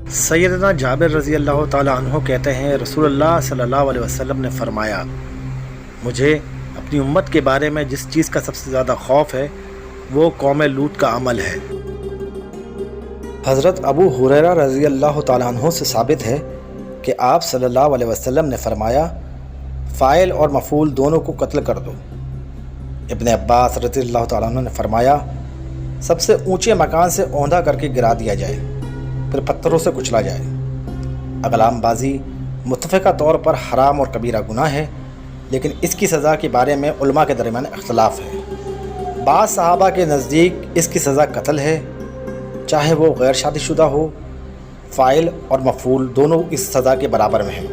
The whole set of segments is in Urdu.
سیدنا جابر رضی اللہ تعالیٰ عنہ کہتے ہیں رسول اللہ صلی اللہ علیہ وسلم نے فرمایا مجھے اپنی امت کے بارے میں جس چیز کا سب سے زیادہ خوف ہے وہ قوم لوط کا عمل ہے۔ حضرت ابو ہریرہ رضی اللہ تعالیٰ عنہ سے ثابت ہے کہ آپ صلی اللہ علیہ وسلم نے فرمایا فاعل اور مفعول دونوں کو قتل کر دو۔ ابن عباس رضی اللہ تعالیٰ عنہ نے فرمایا سب سے اونچے مکان سے اوندھا کر کے گرا دیا جائے، پھر پتھروں سے کچلا جائے۔ اغلام بازی متفقہ طور پر حرام اور کبیرہ گناہ ہے، لیکن اس کی سزا کے بارے میں علماء کے درمیان اختلاف ہے۔ بعض صحابہ کے نزدیک اس کی سزا قتل ہے، چاہے وہ غیر شادی شدہ ہو۔ فاعل اور مفعول دونوں اس سزا کے برابر میں ہیں۔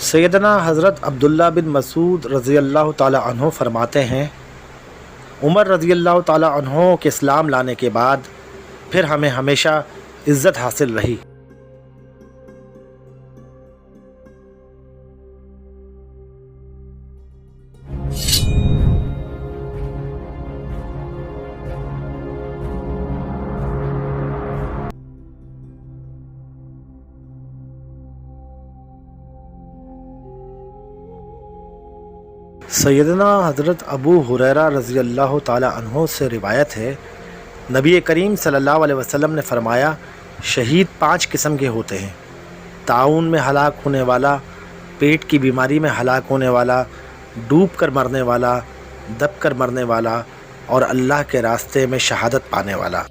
سیدنا حضرت عبداللہ بن مسعود رضی اللہ تعالیٰ عنہ فرماتے ہیں عمر رضی اللہ تعالیٰ عنہ کے اسلام لانے کے بعد پھر ہمیں ہمیشہ عزت حاصل رہی۔ سیدنا حضرت ابو ہریرہ رضی اللہ تعالیٰ عنہ سے روایت ہے نبی کریم صلی اللہ علیہ وسلم نے فرمایا شہید 5 قسم کے ہوتے ہیں: طاعون میں ہلاک ہونے والا، پیٹ کی بیماری میں ہلاک ہونے والا، ڈوب کر مرنے والا، دب کر مرنے والا اور اللہ کے راستے میں شہادت پانے والا۔